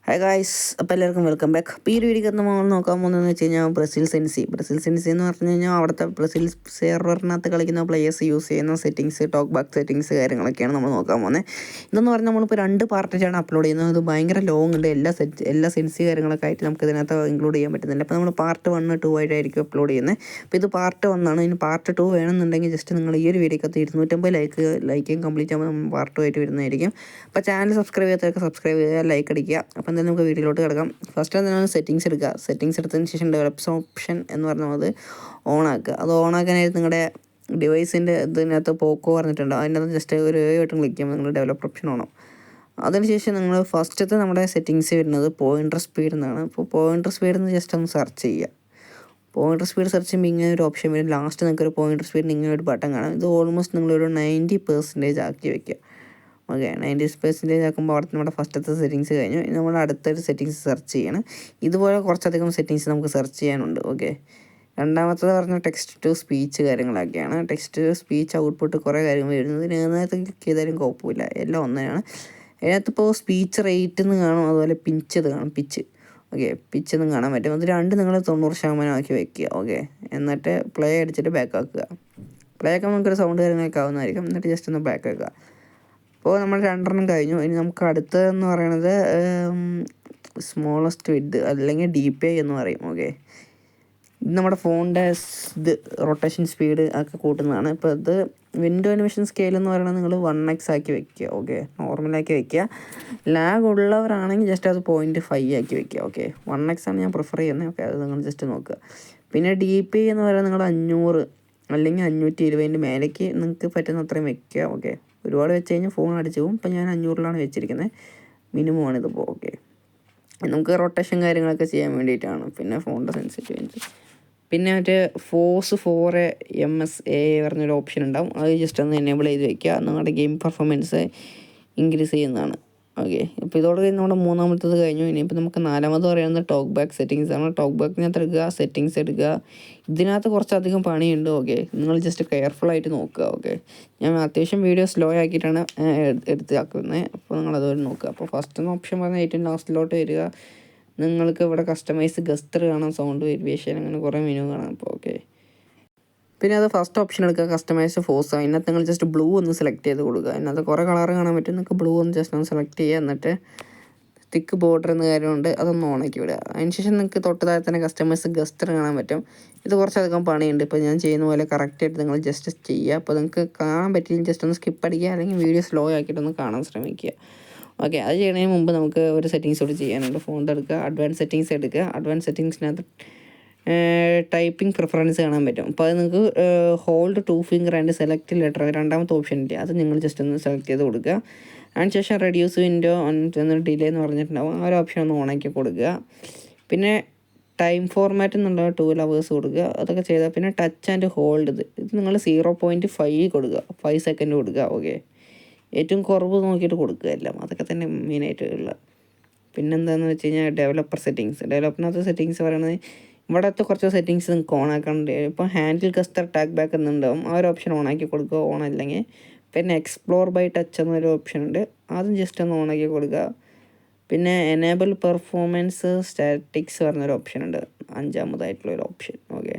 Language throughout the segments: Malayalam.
ഹായ് ഗായ്സ്, അപ്പോൾ എല്ലാവർക്കും വെൽക്കം ബാക്ക്. അപ്പോൾ ഈ ഒരു വീഡിയോ നമ്മൾ നോക്കാൻ പോകുന്നതെന്ന് വെച്ച് കഴിഞ്ഞാൽ ബ്രസീൽ സെൻസി എന്ന് പറഞ്ഞു കഴിഞ്ഞാൽ അവിടുത്തെ ബ്രസീൽ സെർവറിനകത്ത് കളിക്കുന്ന പ്ലേയേഴ്സ് യൂസ് ചെയ്യുന്ന സെറ്റിങ്സ്, ടോക്ക് ബാക്ക് സെറ്റിങ്സ് കാര്യങ്ങളൊക്കെയാണ് നമ്മൾ നോക്കാൻ പോകുന്നത്. ഇതെന്ന് പറഞ്ഞാൽ നമ്മളിപ്പോൾ 2 പാർട്ടായിട്ടാണ് അപ്ലോഡ് ചെയ്യുന്നത്. അത് ഭയങ്കര ലോങ് ഉണ്ട്. എല്ലാ സെൻസി കാര്യങ്ങളൊക്കെ ആയിട്ട് നമുക്ക് ഇതിനകത്ത് ഇൻക്ലൂഡ് ചെയ്യാൻ പറ്റുന്നില്ല. അപ്പോൾ നമ്മൾ പാർട്ട് 1, 2 ആയിട്ടായിരിക്കും അപ്ലോഡ് ചെയ്യുന്നത്. അപ്പോൾ ഇത് പാർട്ട് 1 ആണ്. ഇനി പാർട്ട് 2 വേണമെന്നുണ്ടെങ്കിൽ ജസ്റ്റ് നിങ്ങൾ ഈ ഒരു വീഡിയോക്കകത്ത് 250 ലൈക്കും കംപ്ലീറ്റ് ആകുമ്പോൾ നമ്മൾ പാർട്ട് 2 ആയിട്ട് വരുന്നതായിരിക്കും. അപ്പോൾ ചാനൽ സബ്സ്ക്രൈബ് ചെയ്യാത്തവർക്ക് സബ്സ്ക്രൈബ് ചെയ്യുക, ലൈക്ക് അടിക്കുക. അപ്പോൾ എന്തായാലും നമുക്ക് വീഡിയോയിലോട്ട് കിടക്കാം. ഫസ്റ്റ് എന്താണ് സെറ്റിങ്സ് എടുക്കുക. സെറ്റിങ്സ് എടുത്തതിന് ശേഷം ഡെവലപ്സ് ഓപ്ഷൻ എന്ന് പറഞ്ഞാൽ അത് ഓണാക്കുക. അത് ഓണാക്കാനായിട്ട് നിങ്ങളുടെ ഡിവൈസിൻ്റെ ഇതിനകത്ത് പോക്കോ പറഞ്ഞിട്ടുണ്ടോ, അതിനകത്ത് ജസ്റ്റ് ഒരു വട്ടം ക്ലിക്ക് ചെയ്യുമ്പോൾ നിങ്ങൾ ഡെവലപ്പർ ഓപ്ഷൻ ഓണം. അതിനുശേഷം നിങ്ങൾ ഫസ്റ്റത്തെ നമ്മുടെ സെറ്റിങ്സ് വരുന്നത് പോയിൻ്റർ സ്പീഡ് എന്നാണ്. അപ്പോൾ പോയിൻ്റർ സ്പീഡ് എന്ന് ജസ്റ്റ് ഒന്ന് സെർച്ച് ചെയ്യുക. പോയിൻ്റർ സ്പീഡ് സെർച്ച് ചെയ്യുമ്പോൾ ഇങ്ങനെ ഒരു ഓപ്ഷൻ വരും. ലാസ്റ്റ് നിങ്ങൾക്ക് ഒരു പോയിൻ്റർ സ്പീഡിന് ഇങ്ങനെ ഒരു ബട്ടൺ കാണാം. ഇത് ഓൾമോസ്റ്റ് നിങ്ങളൊരു 90% ആക്കി വയ്ക്കുക. ഓക്കെ, 90% ആക്കുമ്പോൾ അവിടെ നമ്മുടെ ഫസ്റ്റത്തെ സെറ്റിങ്സ് കഴിഞ്ഞു. ഇനി നമ്മൾ അടുത്തൊരു സെറ്റിങ്സ് സെർച്ച് ചെയ്യണം. ഇതുപോലെ കുറച്ചധികം സെറ്റിങ്സ് നമുക്ക് സെർച്ച് ചെയ്യാനുണ്ട്. ഓക്കെ, രണ്ടാമത്തത് പറഞ്ഞാൽ ടെക്സ്റ്റ് ടു സ്പീച്ച് കാര്യങ്ങളൊക്കെയാണ്. ടെക്സ്റ്റ് ടു സ്പീച്ച് ഔട്ട്പുട്ട് കുറേ കാര്യങ്ങൾ വരുന്നത്. ഇതിനകത്ത് ക്ലിക്ക് ചെയ്താലും കുഴപ്പമില്ല, എല്ലാം ഒന്നാണ്. അതിനകത്തിപ്പോൾ സ്പീച്ച് റേറ്റ് എന്ന് കാണും, അതുപോലെ പിച്ച് ഇത് കാണും, പിച്ച്. ഓക്കെ, പിച്ച് എന്നും കാണാൻ പറ്റും. അത് രണ്ട് നിങ്ങൾ 90% ആക്കി വയ്ക്കുക. ഓക്കെ, എന്നിട്ട് പ്ലേ അടിച്ചിട്ട് ബാക്ക് ആക്കുക. പ്ലേ ആക്കുമ്പോൾ നമുക്കൊരു സൗണ്ട് കാര്യങ്ങളൊക്കെ ആവുന്നതായിരിക്കും. എന്നിട്ട് ജസ്റ്റ് ഒന്ന് ബാക്ക് ആക്കുക. അപ്പോൾ നമ്മൾ 2 കഴിഞ്ഞു. ഇനി നമുക്ക് അടുത്തതെന്ന് പറയുന്നത് സ്മോളസ്റ്റ് വിഡ്ത് അല്ലെങ്കിൽ DPI എന്ന് പറയും. ഓക്കെ, ഇത് നമ്മുടെ ഫോണിൻ്റെ ഇത് റൊട്ടേഷൻ സ്പീഡ് ഒക്കെ കൂട്ടുന്നതാണ്. ഇപ്പോൾ ഇത് വിൻഡോ അനിമേഷൻ സ്കെയിൽ എന്ന് പറയുന്നത് നിങ്ങൾ 1x ആക്കി വെക്കുക. ഓക്കെ, നോർമലാക്കി വെക്കുക. ലാഗ് ഉള്ളവരാണെങ്കിൽ ജസ്റ്റ് അത് 0.5 ആക്കി വെക്കുക. ഓക്കെ, 1x ആണ് ഞാൻ പ്രിഫർ ചെയ്യുന്നത്. ഓക്കെ, അത് നിങ്ങൾ ജസ്റ്റ് നോക്കുക. പിന്നെ DPI എന്ന് പറയുന്നത് നിങ്ങൾ 500 അല്ലെങ്കിൽ 520 മേലേക്ക് നിങ്ങൾക്ക് പറ്റുന്ന അത്രയും വെക്കുക. ഓക്കെ, ഒരുപാട് വെച്ച് കഴിഞ്ഞാൽ ഫോൺ അടിച്ചു പോകും. ഇപ്പോൾ ഞാൻ 500 വെച്ചിരിക്കുന്നത്, മിനിമമാണിതിപ്പോൾ. ഓക്കെ, നമുക്ക് റൊട്ടേഷൻ കാര്യങ്ങളൊക്കെ ചെയ്യാൻ വേണ്ടിയിട്ടാണ്. പിന്നെ ഫോണിൻ്റെ സെൻസിറ്റിവിറ്റി, പിന്നെ മറ്റേ ഫോഴ്സ് 4 പറഞ്ഞൊരു ഓപ്ഷൻ ഉണ്ടാവും. അത് ജസ്റ്റ് ഒന്ന് എനേബിൾ ചെയ്ത് വയ്ക്കുക. നിങ്ങളുടെ ഗെയിം പെർഫോമൻസ് ഇൻക്രീസ് ചെയ്യുന്നതാണ്. ഓക്കെ, ഇപ്പോൾ ഇതോടെ നമ്മുടെ 3ാമത്തത് കഴിഞ്ഞു. ഇനിയിപ്പോൾ നമുക്ക് 4ാമത് പറയുന്നത് ടോക്ക് ബാക്ക് സെറ്റിങ്സ് ആണ്. ടോക്ക് ബാക്കിനകത്ത് എടുക്കുക, സെറ്റിങ്സ് എടുക്കുക. ഇതിനകത്ത് കുറച്ചധികം പണിയുണ്ട്. ഓക്കെ, നിങ്ങൾ ജസ്റ്റ് കെയർഫുള്ളായിട്ട് നോക്കുക. ഓക്കെ, ഞാൻ അത്യാവശ്യം വീഡിയോ സ്ലോ ആക്കിയിട്ടാണ് എടുത്താക്കുന്നത്. അപ്പോൾ നിങ്ങൾ അതുപോലെ നോക്കുക. അപ്പോൾ ഫസ്റ്റ് ഓപ്ഷൻ പറഞ്ഞാൽ ഏറ്റവും ലാസ്റ്റിലോട്ട് വരിക. നിങ്ങൾക്ക് ഇവിടെ കസ്റ്റമൈസ് ഗസ്റ്റർ കാണാം, സൗണ്ട് വേരിയേഷൻ, അങ്ങനെ കുറേ മെനു കാണാം. അപ്പോൾ ഓക്കെ, പിന്നെ അത് ഫസ്റ്റ് ഓപ്ഷൻ എടുക്കുക, കസ്റ്റമൈസ് ഫോഴ്സ്. അതിനകത്ത് നിങ്ങൾ ജസ്റ്റ് ബ്ലൂ ഒന്ന് സെലക്ട് ചെയ്ത് കൊടുക്കുക. അതിനകത്ത് കുറേ കളർ കാണാൻ പറ്റും. നിങ്ങൾക്ക് ബ്ലൂ ഒന്ന് ജസ്റ്റ് ഒന്ന് സെലക്ട് ചെയ്യുക. എന്നിട്ട് തിക്ക് ബോർഡർ എന്ന കാര്യമുണ്ട്, അതൊന്ന് ഓണാക്കി വിടുക. അതിനുശേഷം നിങ്ങൾക്ക് തൊട്ട് താഴെ തന്നെ കസ്റ്റമൈസ് ഗസ്റ്റർ കാണാൻ പറ്റും. ഇത് കുറച്ചധികം പണിയുണ്ട്. ഇപ്പോൾ ഞാൻ ചെയ്യുന്ന പോലെ കറക്റ്റായിട്ട് നിങ്ങൾ ജസ്റ്റ് ചെയ്യുക. അപ്പോൾ നിങ്ങൾക്ക് കാണാൻ പറ്റില്ല, ജസ്റ്റ് ഒന്ന് സ്കിപ്പ് അടിക്കുക, അല്ലെങ്കിൽ വീഡിയോ സ്ലോ ആക്കിയിട്ടൊന്ന് കാണാൻ ശ്രമിക്കുക. ഓക്കെ, അത് ചെയ്യുന്നതിന് മുമ്പ് നമുക്ക് ഒരു സെറ്റിങ്സ് കൂടി ചെയ്യാനുണ്ട്. ഫോണിൻ്റെ എടുക്കുക, അഡ്വാൻസ് സെറ്റിങ്സ് എടുക്കുക. അഡ്വാൻസ് സെറ്റിങ്സിനകത്ത് ടൈപ്പിംഗ് പ്രിഫറൻസ് കാണാൻ പറ്റും. അപ്പോൾ അത് നിങ്ങൾക്ക് hold 2 finger and select letter, രണ്ടാമത്തെ ഓപ്ഷൻ ഇല്ല, അത് നിങ്ങൾ ജസ്റ്റ് ഒന്ന് സെലക്ട് ചെയ്ത് കൊടുക്കുക. അതിനുശേഷം റെഡ്യൂസ് വിൻഡോ ഒന്ന് ഡിലേ എന്ന് പറഞ്ഞിട്ടുണ്ടാവും, ആ ഒരു ഓപ്ഷൻ ഒന്ന് ഓണാക്കി കൊടുക്കുക. പിന്നെ ടൈം ഫോർമാറ്റ് എന്നുള്ള 12 hours കൊടുക്കുക. അതൊക്കെ ചെയ്താൽ പിന്നെ ടച്ച് ആൻഡ് ഹോൾഡ് ഇത് നിങ്ങൾ 0.5 കൊടുക്കുക, 5 സെക്കൻഡ് കൊടുക്കുക. ഓക്കെ, ഏറ്റവും കുറവ് നോക്കിയിട്ട് കൊടുക്കുക എല്ലാം. അതൊക്കെ തന്നെ മെയിനായിട്ടുള്ള. പിന്നെന്താണെന്ന് വെച്ച് കഴിഞ്ഞാൽ ഡെവലപ്പറിനകത്ത് സെറ്റിങ്സ് പറയുന്നത് ഇവിടുത്തെ കുറച്ച് സെറ്റിങ്സ് നിങ്ങൾക്ക് ഓണാക്കാനുണ്ട്. ഇപ്പോൾ ഹാൻഡിൽ കസ്റ്റർ ടാഗ് ബാക്ക് എന്നുണ്ടാവും, ആ ഒരു ഓപ്ഷൻ ഓണാക്കി കൊടുക്കുക, ഓൺ അല്ലെങ്കിൽ. പിന്നെ എക്സ്പ്ലോർ ബൈ ടച്ച് എന്നൊരു ഓപ്ഷൻ ഉണ്ട്, അതും ജസ്റ്റ് ഒന്ന് ഓണാക്കി കൊടുക്കുക. പിന്നെ എനേബിൾ പെർഫോമൻസ് സ്റ്റാറ്റിക്സ് പറഞ്ഞൊരു ഓപ്ഷൻ ഉണ്ട്, 5ാമതായിട്ടുള്ളൊരു ഓപ്ഷൻ. ഓക്കെ,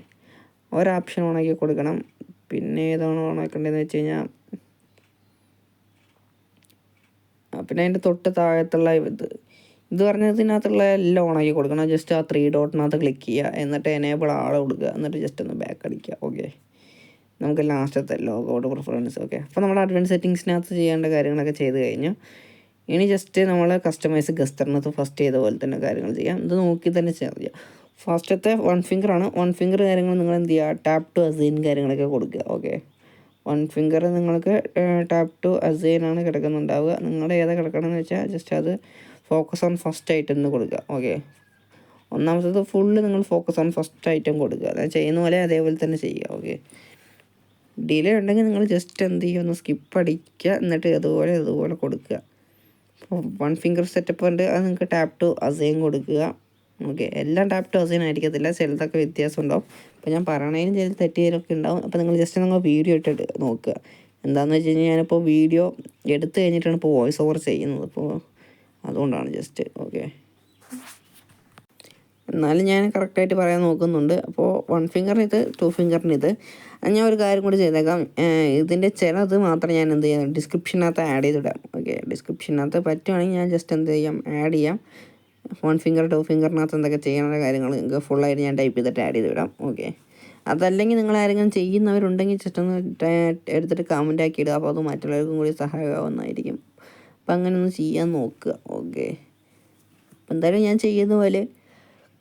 ഒരു ഓപ്ഷൻ ഓണാക്കി കൊടുക്കണം. പിന്നെ ഏതാണ് ഓണാക്കേണ്ടതെന്ന് വെച്ച് കഴിഞ്ഞാൽ പിന്നെ അതിൻ്റെ തൊട്ട് താഴത്തുള്ള ഇത് പറഞ്ഞതിനകത്തുള്ള എല്ലാം ഓണാക്കി കൊടുക്കണം. ജസ്റ്റ് ആ 3 ഡോട്ടിനകത്ത് ക്ലിക്ക് ചെയ്യുക, എന്നിട്ട് എനേബിൾ ആളെ കൊടുക്കുക, എന്നിട്ട് ജസ്റ്റ് ഒന്ന് ബാക്ക് അടിക്കുക. ഓക്കെ, നമുക്ക് ലാസ്റ്റത്തെ ലോഗൗട്ട് പ്രിഫറൻസ്. ഓക്കെ, അപ്പോൾ നമ്മുടെ അഡ്വാൻസ് സെറ്റിങ്സിനകത്ത് ചെയ്യേണ്ട കാര്യങ്ങളൊക്കെ ചെയ്ത് കഴിഞ്ഞു. ഇനി ജസ്റ്റ് നമ്മൾ കസ്റ്റമൈസ് ഗസ്റ്ററിനകത്ത് ഫസ്റ്റ് ചെയ്ത പോലെ തന്നെ കാര്യങ്ങൾ ചെയ്യാം. ഇത് നോക്കി തന്നെ ചെയ്യാം. ഫസ്റ്റത്തെ 1 ഫിംഗർ ആണ്. 1 ഫിംഗർ കാര്യങ്ങൾ നിങ്ങൾ എന്ത് ചെയ്യുക, ടാപ്പ് ടു അസൈൻ കാര്യങ്ങളൊക്കെ കൊടുക്കുക. ഓക്കെ, 1 ഫിംഗർ നിങ്ങൾക്ക് ടാപ്പ് ടു അസൈൻ ആണ് കിടക്കുന്നുണ്ടാവുക. നിങ്ങളുടെ ഏതാ കിടക്കണമെന്ന് വെച്ചാൽ ജസ്റ്റ് അത് ഫോക്കസ് ഓൺ ഫസ്റ്റ് ഐറ്റം എന്ന് കൊടുക്കുക. ഓക്കെ, ഒന്നാമത്തത് ഫുള്ള് നിങ്ങൾ ഫോക്കസ് ഓൺ ഫസ്റ്റ് ഐറ്റം കൊടുക്കുക. അതായത് ചെയ്യുന്ന പോലെ അതേപോലെ തന്നെ ചെയ്യുക. ഓക്കെ, ഡിലേ ഉണ്ടെങ്കിൽ നിങ്ങൾ ജസ്റ്റ് എന്ത് ചെയ്യുക, ഒന്ന് സ്കിപ്പ് അടിക്കുക, എന്നിട്ട് അതുപോലെ കൊടുക്കുക. അപ്പോൾ 1 ഫിംഗർ സെറ്റപ്പ് ഉണ്ട്, അത് നിങ്ങൾക്ക് ടാപ്പ് ടു അസൈൻ കൊടുക്കുക. ഓക്കെ, എല്ലാം ടാപ്പ് ടു അസൈൻ ആയിരിക്കത്തില്ല, ചിലതൊക്കെ വ്യത്യാസം ഉണ്ടാവും. അപ്പോൾ ഞാൻ പറയണതിനും ചില തെറ്റുകളൊക്കെ ഉണ്ടാവും. അപ്പോൾ നിങ്ങൾ ജസ്റ്റ് നിങ്ങൾ വീഡിയോ ഇട്ടിട്ട് നോക്കുക. എന്താണെന്ന് വെച്ച് കഴിഞ്ഞാൽ ഞാനിപ്പോൾ വീഡിയോ എടുത്തു കഴിഞ്ഞിട്ടാണ് ഇപ്പോൾ വോയിസ് ഓവർ ചെയ്യുന്നത്, അപ്പോൾ അതുകൊണ്ടാണ് ജസ്റ്റ്. ഓക്കെ, എന്നാലും ഞാൻ കറക്റ്റായിട്ട് പറയാൻ നോക്കുന്നുണ്ട്. അപ്പോൾ 1 ഫിംഗറിന് ഇത്, 2 ഫിംഗറിന് ഇത്. ഞാൻ ഒരു കാര്യം കൂടി ചെയ്തേക്കാം, ഇതിൻ്റെ ചിലത് മാത്രം ഞാൻ എന്ത് ചെയ്യാം, ഡിസ്ക്രിപ്ഷനകത്ത് ആഡ് ചെയ്തിടാം. ഓക്കെ, ഡിസ്ക്രിപ്ഷനകത്ത് പറ്റുവാണെങ്കിൽ ഞാൻ ജസ്റ്റ് എന്ത് ചെയ്യാം, ആഡ് ചെയ്യാം. 1 ഫിംഗർ 2 ഫിംഗറിനകത്ത് എന്തൊക്കെ ചെയ്യേണ്ട കാര്യങ്ങൾ നിങ്ങൾക്ക് ഫുള്ളായിട്ട് ഞാൻ ടൈപ്പ് ചെയ്തിട്ട് ആഡ് ചെയ്ത് വിടാം. ഓക്കെ, അതല്ലെങ്കിൽ നിങ്ങൾ ആരെങ്കിലും ചെയ്യുന്നവരുണ്ടെങ്കിൽ ജസ്റ്റ് ഒന്ന് എടുത്തിട്ട് കമൻ്റ് ആക്കി ഇടുക. അപ്പോൾ അത് മറ്റുള്ളവർക്കും കൂടി സഹായമാവുന്നതായിരിക്കും. അപ്പം അങ്ങനെ ഒന്ന് ചെയ്യാൻ നോക്കുക. ഓക്കെ, അപ്പം എന്തായാലും ഞാൻ ചെയ്യുന്ന പോലെ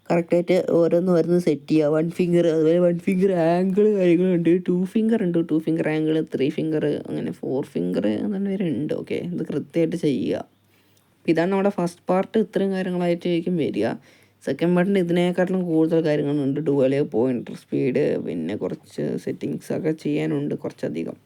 കറക്റ്റായിട്ട് ഓരോന്ന് സെറ്റ് ചെയ്യുക. 1 ഫിംഗർ, അതുപോലെ 1 ഫിംഗർ ആംഗിൾ കാര്യങ്ങളുണ്ട്. 2 ഫിംഗർ ഉണ്ട്, 2 ഫിംഗർ ആംഗിൾ, 3 ഫിംഗർ, അങ്ങനെ 4 ഫിംഗർ അങ്ങനെ വരെ ഉണ്ട്. ഓക്കെ, ഇത് കൃത്യമായിട്ട് ചെയ്യുക. ഇതാണ് നമ്മുടെ ഫസ്റ്റ് പാർട്ട്. ഇത്രയും കാര്യങ്ങളായിട്ടായിരിക്കും വരിക. സെക്കൻഡ് പാർട്ടിൻ്റെ ഇതിനേക്കാട്ടിലും കൂടുതൽ കാര്യങ്ങളുണ്ട്. ഡുവല്, പോയിൻ്റർ സ്പീഡ്, പിന്നെ കുറച്ച് സെറ്റിങ്സൊക്കെ ചെയ്യാനുണ്ട് കുറച്ചധികം.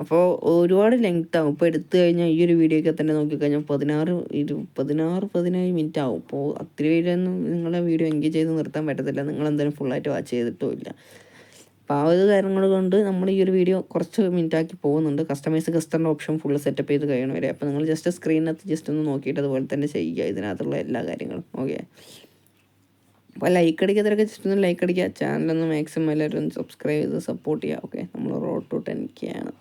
അപ്പോൾ ഒരുപാട് ലെങ്ത് ആവും. ഇപ്പോൾ എടുത്തു കഴിഞ്ഞാൽ ഈ ഒരു വീഡിയോയ്ക്ക് തന്നെ നോക്കിക്കഴിഞ്ഞാൽ 16-17 മിനിറ്റ് ആവും. അപ്പോൾ അത്ര പേരൊന്നും നിങ്ങളെ വീഡിയോ എൻഗേജ് ചെയ്ത് നിർത്താൻ പറ്റത്തില്ല. നിങ്ങളെന്തായാലും ഫുള്ളായിട്ട് വാച്ച് ചെയ്തിട്ടുമില്ല. അപ്പോൾ ആ ഒരു കാര്യങ്ങൾ കൊണ്ട് നമ്മൾ ഈ ഒരു വീഡിയോ കുറച്ച് മിനിറ്റാക്കി പോകുന്നുണ്ട്. കസ്റ്റമൈസ് ഓപ്ഷൻ ഫുള്ള് സെറ്റപ്പ് ചെയ്ത് കഴിയണം വരെ. അപ്പോൾ നിങ്ങൾ ജസ്റ്റ് സ്ക്രീനകത്ത് ജസ്റ്റ് ഒന്ന് നോക്കിയിട്ട് അതുപോലെ തന്നെ ചെയ്യുക ഇതിനകത്തുള്ള എല്ലാ കാര്യങ്ങളും. ഓക്കെ, അപ്പോൾ ലൈക്ക് അടിക്കാത്തവരൊക്കെ ജസ്റ്റ് ഒന്ന് ലൈക്ക് അടിക്കുക. ചാനലൊന്ന് മാക്സിമം എല്ലാവരും ഒന്ന് സബ്സ്ക്രൈബ് ചെയ്ത് സപ്പോർട്ട് ചെയ്യുക. ഓക്കെ, നമ്മൾ റോഡ് ടു 10K ആണ്.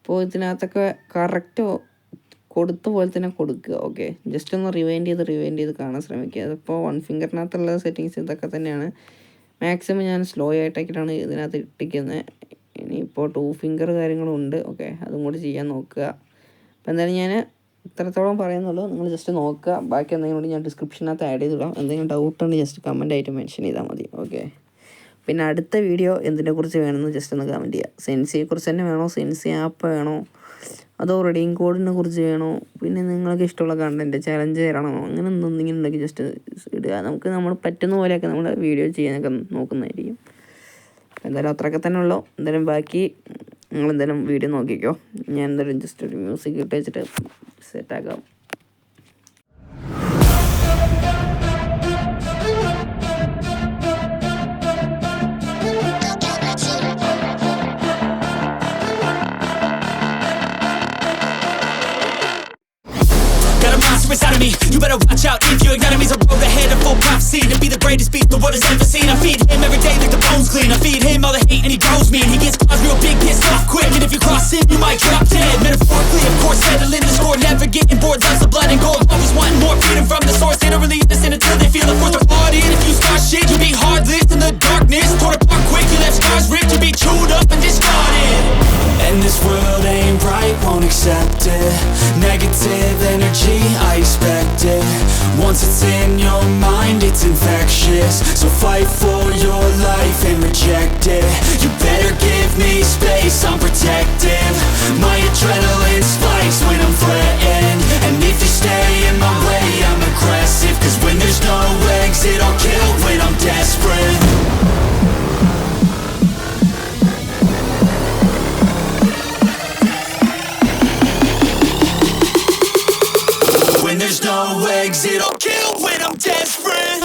അപ്പോൾ ഇതിനകത്തൊക്കെ കറക്റ്റ് കൊടുത്ത പോലെ തന്നെ കൊടുക്കുക. ഓക്കെ, ജസ്റ്റ് ഒന്ന് റിവൈൻഡ് ചെയ്ത് കാണാൻ ശ്രമിക്കുക. അതിപ്പോൾ 1 ഫിംഗറിനകത്തുള്ള സെറ്റിങ്സ് ഇതൊക്കെ തന്നെയാണ്. മാക്സിമം ഞാൻ സ്ലോ ആയിട്ടൊക്കെയാണ് ഇതിനകത്ത് ഇട്ടിരിക്കുന്നത്. ഇനിയിപ്പോൾ 2 ഫിംഗർ കാര്യങ്ങളുണ്ട്. ഓക്കെ, അതും കൂടി ചെയ്യാൻ നോക്കുക. അപ്പോൾ എന്തായാലും ഞാൻ ഇത്രത്തോളം പറയുന്നുള്ളൂ. നിങ്ങൾ ജസ്റ്റ് നോക്കുക. ബാക്കി എന്തെങ്കിലും കൂടി ഞാൻ ഡിസ്ക്രിപ്ഷനകത്ത് ആഡ് ചെയ്തിടാം. എന്തെങ്കിലും ഡൗട്ട് ഉണ്ടെങ്കിൽ ജസ്റ്റ് കമൻ്റ് ആയിട്ട് മെൻഷൻ ചെയ്താൽ മതി. ഓക്കെ, പിന്നെ അടുത്ത വീഡിയോ എന്തിനെക്കുറിച്ച് വേണമെന്ന് ജസ്റ്റ് ഒന്ന് കമൻറ്റ് ചെയ്യുക. സെൻസിയെക്കുറിച്ച് തന്നെ വേണോ, സെൻസി ആപ്പ് വേണോ, അതോ റെഡിങ് കോഡിനെ കുറിച്ച് വേണോ, പിന്നെ നിങ്ങൾക്ക് ഇഷ്ടമുള്ള കണ്ടൻറ്റ് ചലഞ്ച് തരണോ, അങ്ങനെ എന്തെങ്കിലും ഉണ്ടെങ്കിൽ ജസ്റ്റ് ഇടുക. നമ്മൾ പറ്റുന്ന പോലെയൊക്കെ നമ്മൾ വീഡിയോ ചെയ്യാനൊക്കെ നോക്കുന്നതായിരിക്കും. എന്തായാലും അത്രയൊക്കെ തന്നെ ഉള്ളൂ. എന്തായാലും ബാക്കി നിങ്ങളെന്തായാലും വീഡിയോ നോക്കിക്കോ. ഞാൻ എന്തായാലും ജസ്റ്റ് ഒരു മ്യൂസിക് ഇട്ട് വെച്ചിട്ട് സെറ്റാക്കാം. Inside of me, you better watch out if your enemy's a road ahead of full prophecy to be the greatest beast the world has ever seen. I feed him every day like the bones clean. I feed him all the hate and he grows me, and he gets cause real big, pissed off quick. And if you cross him, you might drop dead. Metaphorically, of course, settling the score, never getting bored. Loves the blood and gore, always wanting more freedom from the source. They don't really listen until they feel the force of hard in. If you start shit, you'll be heartless in the darkness, torn apart quick. You left scars ripped, you'll be chewed up and discarded. And this world ain't right, won't accept it. Negative energy, I expect it. Once it's in your mind, it's infectious. So fight for your life and reject it. You better give me space, I'm protective. My adrenaline spikes when I'm threatened. And if you stay in my way, I'm aggressive. Cause when there's no exit, I'll kill when I'm desperate. There's no exit, I'll kill when I'm desperate.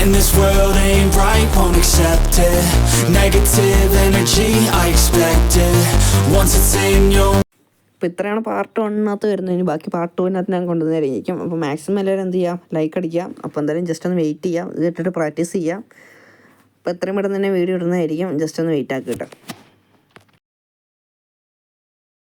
And this world ain't right, won't accept it. Negative energy, I expect it. Once it's in your. അപ്പോൾ ഇത്രയാണ് പാർട്ട് 1 വരുന്നത്. ഇനി ബാക്കി പാർട്ട് 2 ഞാൻ കൊണ്ടുവന്നതായിരിക്കും. അപ്പോൾ മാക്സിമം എല്ലാവരും എന്ത് ചെയ്യാം, ലൈക്ക് അടിക്കുക. അപ്പോൾ എന്തായാലും ജസ്റ്റ് ഒന്ന് വെയിറ്റ് ചെയ്യാം, ഇത് ഇട്ടിട്ട് പ്രാക്ടീസ് ചെയ്യാം. അപ്പോൾ എത്രയും പെട്ടെന്ന് തന്നെ വീഡിയോ ഇടുന്നതായിരിക്കും. ജസ്റ്റ് ഒന്ന് വെയിറ്റ് ആക്കി കേട്ടോ.